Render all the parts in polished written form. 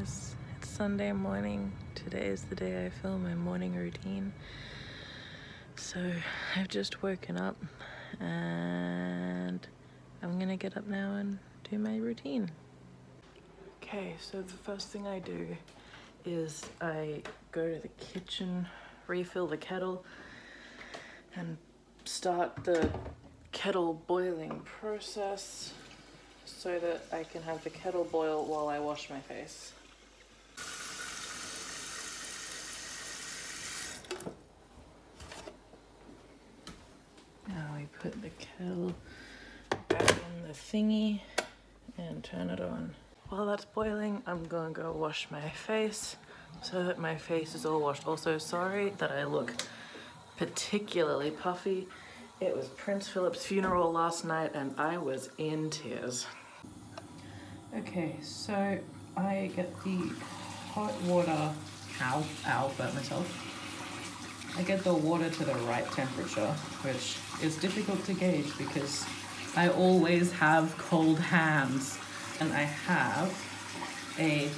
guys, it's Sunday morning. Today is the day I film my morning routine. So I've just woken up and I'm gonna get up now and do my routine. Okay, so the first thing I do is I go to the kitchen, refill the kettle and start the kettle boiling process so that I can have the kettle boil while I wash my face. Now we put the kettle back in the thingy and turn it on. While that's boiling, I'm gonna go wash my face so that my face is all washed. Also, sorry that I look particularly puffy. It was Prince Philip's funeral last night and I was in tears. Okay, so I get the hot water, burnt myself. I get the water to the right temperature, which is difficult to gauge because I always have cold hands. And I have a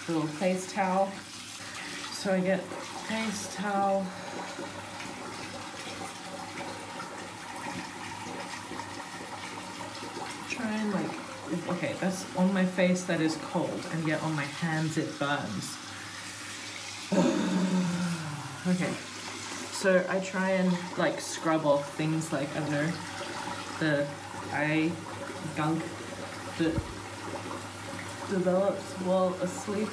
little face towel. So I get face towel. Try and okay, that's on my face that is cold, and yet on my hands it burns. Okay, so I try and scrub off things like, I don't know, the eye gunk that develops while asleep.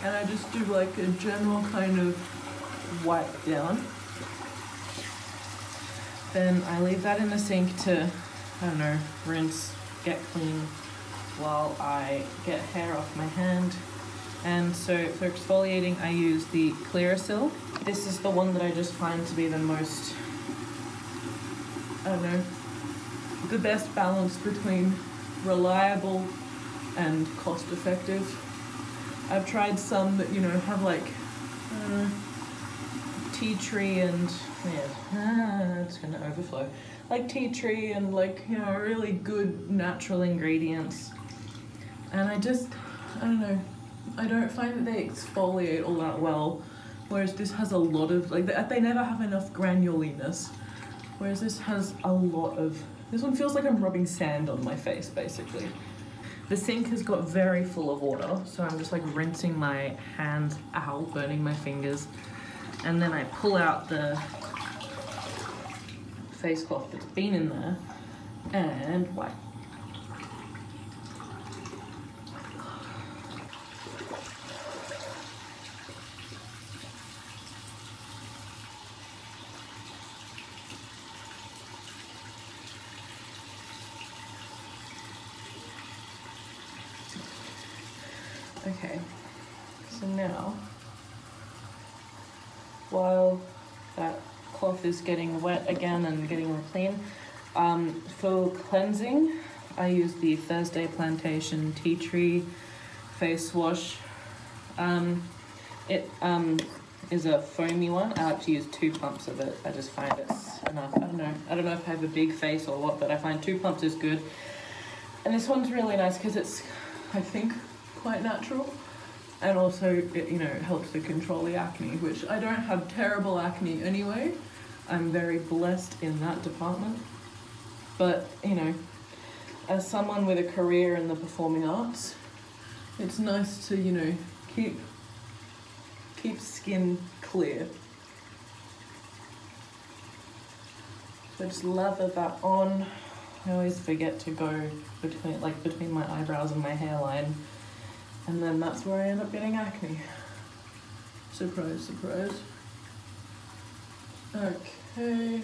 And I just do a general kind of wipe down. Then I leave that in the sink to, I don't know, rinse, get clean while I get hair off my hand. And so for exfoliating, I use the Clearasil. This is the one that I just find to be the most, I don't know, the best balance between reliable and cost effective. I've tried some that, have I don't know, tea tree and, it's gonna overflow. Tea tree and really good natural ingredients. And I don't know, I don't find that they exfoliate all that well. Whereas this has a lot of, they never have enough granuliness. Whereas this has a lot of, this one feels like I'm rubbing sand on my face, basically. The sink has got very full of water, so I'm just rincing my hands out, burning my fingers. And then I pull out the face cloth that's been in there and wipe. Okay, so now, while that cloth is getting wet again and getting more clean, for cleansing, I use the Thursday Plantation Tea Tree face wash. It is a foamy one. I like to use 2 pumps of it. I just find it's enough. I don't know if I have a big face or what, but I find 2 pumps is good. And this one's really nice because it's, I think, quite natural, and also it helps to control the acne, which I don't have terrible acne anyway. I'm very blessed in that department, but as someone with a career in the performing arts, it's nice to keep skin clear. So just lather that on. I always forget to go between my eyebrows and my hairline. And then that's where I end up getting acne. Surprise, surprise. Okay.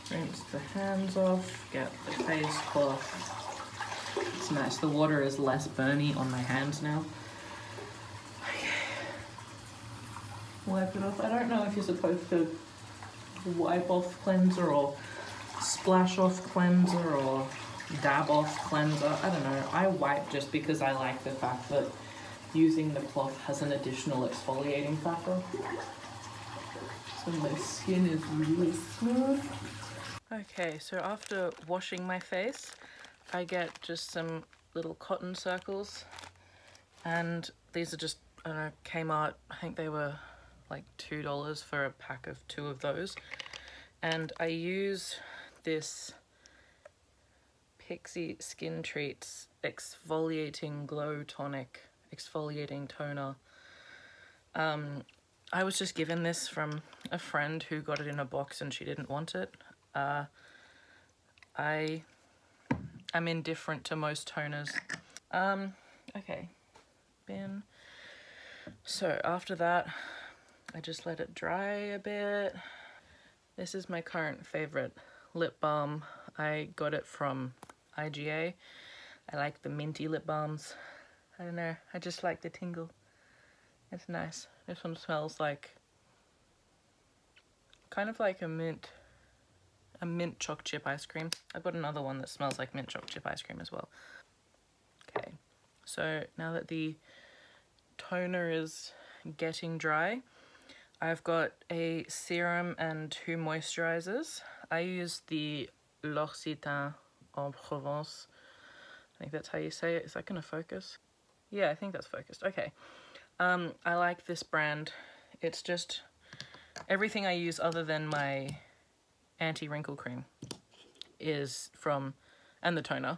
Rinse the hands off, get the face cloth. It's nice, the water is less burny on my hands now. Okay. Wipe it off. I don't know if you're supposed to wipe off cleanser or splash off cleanser or dab off cleanser. I don't know. I wipe just because I like the fact that using the cloth has an additional exfoliating factor. So my skin is really smooth. Okay, so after washing my face, I get just some little cotton circles, and these are just, I don't know, Kmart. I think they were like $2 for a pack of 2 of those. And I use this Pixie Skin Treats Exfoliating Glow Tonic Exfoliating Toner. I was just given this from a friend who got it in a box and she didn't want it. I am indifferent to most toners. Okay, bin. So after that, I just let it dry a bit. This is my current favorite lip balm. I got it from IGA. I like the minty lip balms. I don't know, I just like the tingle. It's nice. This one smells like, kind of like a mint choc chip ice cream. I've got another one that smells like mint choc chip ice cream as well. Okay, so now that the toner is getting dry, I've got a serum and 2 moisturizers. I use the L'Occitane en Provence. I think that's how you say it. Is that gonna focus? Yeah, I think that's focused. Okay. I like this brand. It's just everything I use other than my anti-wrinkle cream is from, and the toner,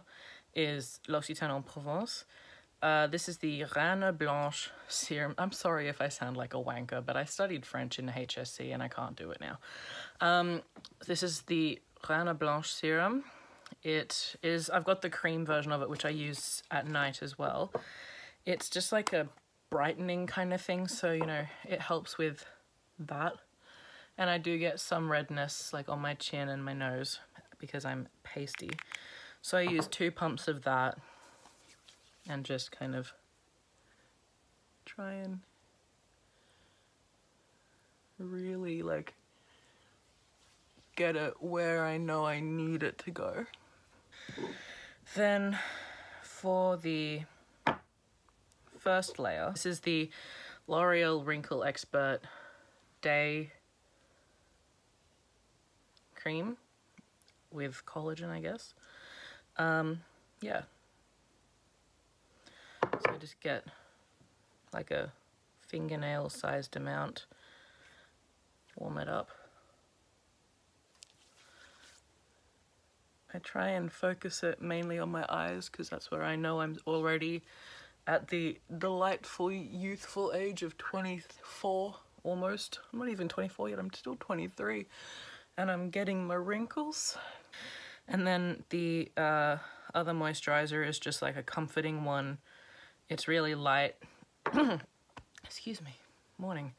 is L'Occitane en Provence. This is the Reine Blanche serum. I'm sorry if I sound like a wanker, but I studied French in HSC and I can't do it now. This is the Reine Blanche serum. It is, I've got the cream version of it, which I use at night as well. It's just like a brightening kind of thing, so you know, it helps with that. And I do get some redness like on my chin and my nose because I'm pasty. So I use 2 pumps of that and just kind of try and really like get it where I know I need it to go. Then for the first layer, this is the L'Oreal Wrinkle Expert Day Cream with collagen, I guess. Yeah. So I just get like a fingernail sized amount, warm it up. I try and focus it mainly on my eyes because that's where I know I'm already at the delightful youthful age of 24 almost. I'm not even 24 yet, I'm still 23 and I'm getting my wrinkles. And then the other moisturizer is just like a comforting one. It's really light. Excuse me, morning.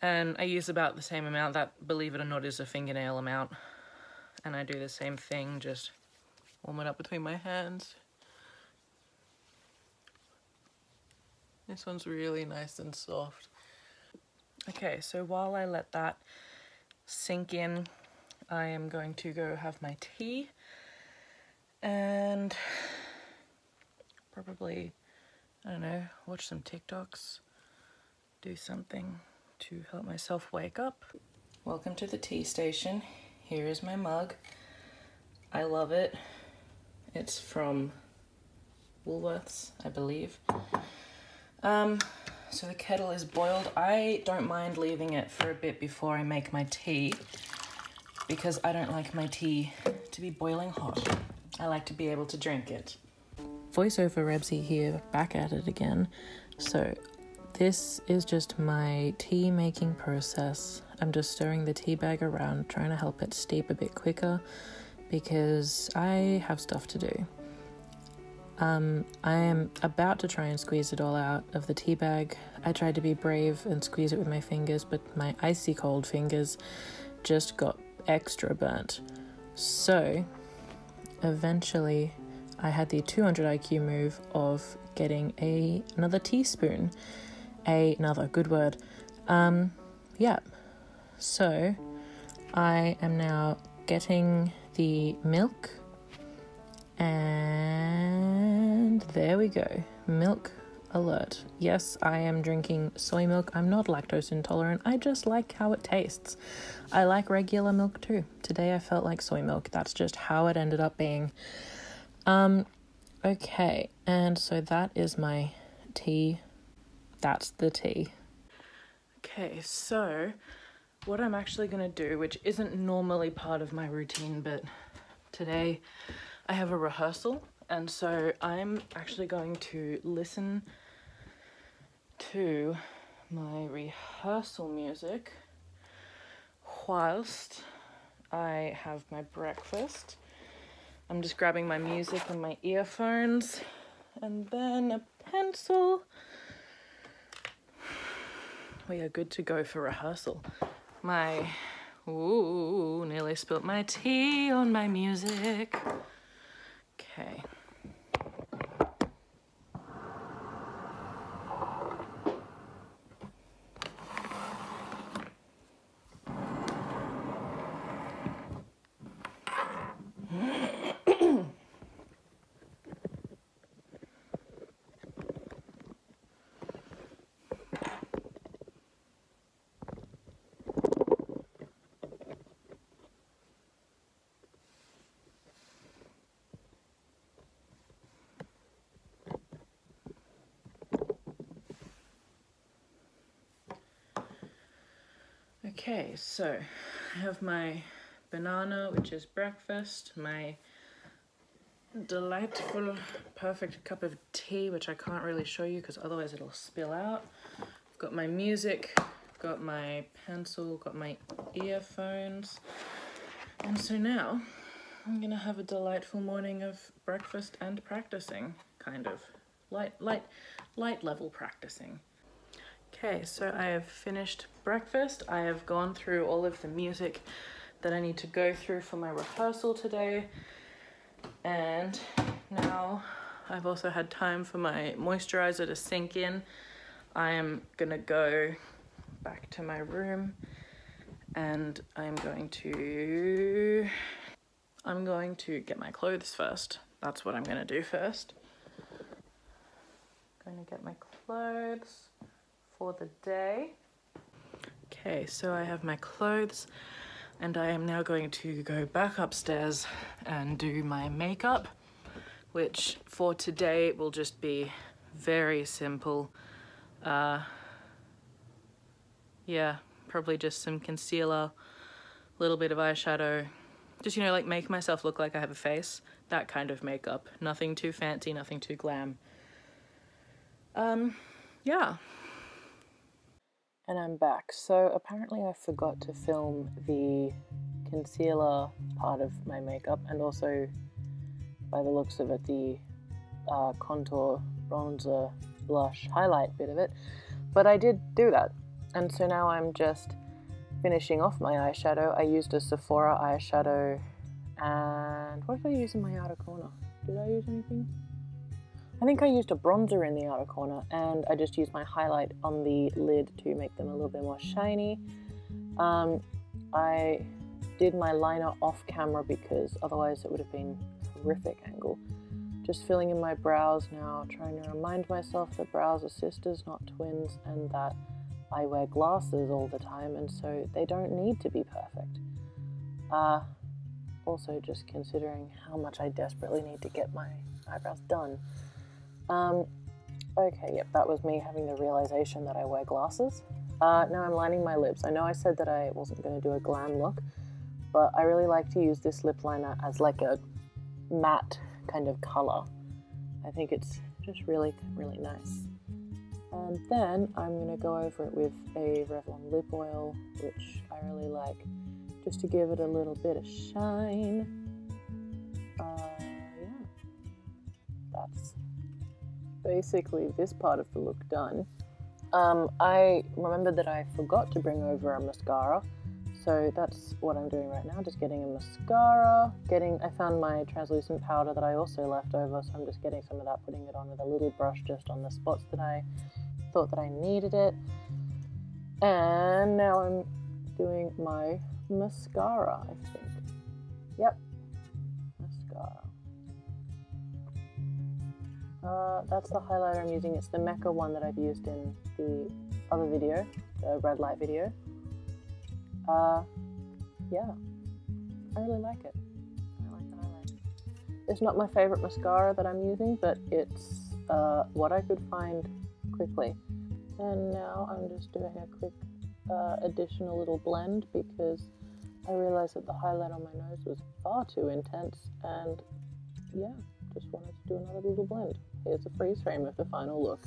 And I use about the same amount. That, believe it or not, is a fingernail amount. And I do the same thing, just warm it up between my hands. This one's really nice and soft. Okay, so while I let that sink in, I am going to go have my tea and probably, I don't know, watch some TikToks, do something to help myself wake up. Welcome to the tea station. Here is my mug. I love it. It's from Woolworths, I believe. So the kettle is boiled. I don't mind leaving it for a bit before I make my tea because I don't like my tea to be boiling hot. I like to be able to drink it. Voiceover Rebsy here, back at it again. So this is just my tea making process. I'm just stirring the tea bag around, trying to help it steep a bit quicker because I have stuff to do. I am about to try and squeeze it all out of the tea bag. I tried to be brave and squeeze it with my fingers, but my icy cold fingers just got extra burnt. So eventually I had the 200 IQ move of getting another teaspoon. Another good word. Yeah. So I am now getting the milk, and there we go. Milk alert. Yes, I am drinking soy milk. I'm not lactose intolerant. I just like how it tastes. I like regular milk too. Today I felt like soy milk. That's just how it ended up being. Okay, and so that is my tea. That's the tea. Okay, so what I'm actually going to do, which isn't normally part of my routine, but today I have a rehearsal, and so I'm actually going to listen to my rehearsal music whilst I have my breakfast. I'm just grabbing my music and my earphones and then a pencil. We are good to go for rehearsal. Nearly spilt my tea on my music. Okay. Okay, so I have my banana, which is breakfast, my delightful, perfect cup of tea, which I can't really show you because otherwise it'll spill out. I've got my music, got my pencil, got my earphones, and so now I'm gonna have a delightful morning of breakfast and practicing, kind of light level practicing. Okay, so I have finished breakfast. I have gone through all of the music that I need to go through for my rehearsal today. And now I've also had time for my moisturizer to sink in. I am gonna go back to my room and I'm going to get my clothes first. That's what I'm gonna do first. Going to get my clothes for the day. Okay, so I have my clothes and I am now going to go back upstairs and do my makeup, which for today will just be very simple. Yeah, probably just some concealer, a little bit of eyeshadow, just, you know, like make myself look like I have a face, that kind of makeup. Nothing too fancy, nothing too glam. Yeah. And I'm back. So apparently I forgot to film the concealer part of my makeup, and also, by the looks of it, the contour, bronzer, blush, highlight bit of it. But I did do that. And so now I'm just finishing off my eyeshadow. I used a Sephora eyeshadow, and what did I use in my outer corner? Did I use anything? I think I used a bronzer in the outer corner, and I just used my highlight on the lid to make them a little bit more shiny. I did my liner off camera because otherwise it would have been a horrific angle. Just filling in my brows now, trying to remind myself that brows are sisters, not twins, and that I wear glasses all the time, and so they don't need to be perfect. Also just considering how much I desperately need to get my eyebrows done. Okay, yep, that was me having the realization that I wear glasses. Now I'm lining my lips. I know I said that I wasn't going to do a glam look, but I really like to use this lip liner as like a matte kind of color. I think it's just really, really nice. And then I'm going to go over it with a Revlon lip oil, which I really like, just to give it a little bit of shine. Yeah, that's basically this part of the look done. I remembered that I forgot to bring over a mascara, so that's what I'm doing right now, just getting a mascara. I found my translucent powder that I also left over, so I'm just getting some of that, putting it on with a little brush just on the spots that I thought that I needed it. And now I'm doing my mascara, I think. Yep, mascara. That's the highlighter I'm using. It's the Mecca one that I've used in the other video, the red light video. Yeah, I really like it. I like the highlight. It's not my favorite mascara that I'm using, but it's what I could find quickly. And now I'm just doing a quick additional little blend because I realized that the highlight on my nose was far too intense, and yeah, just wanted to do another little blend. Here's a freeze frame of the final look.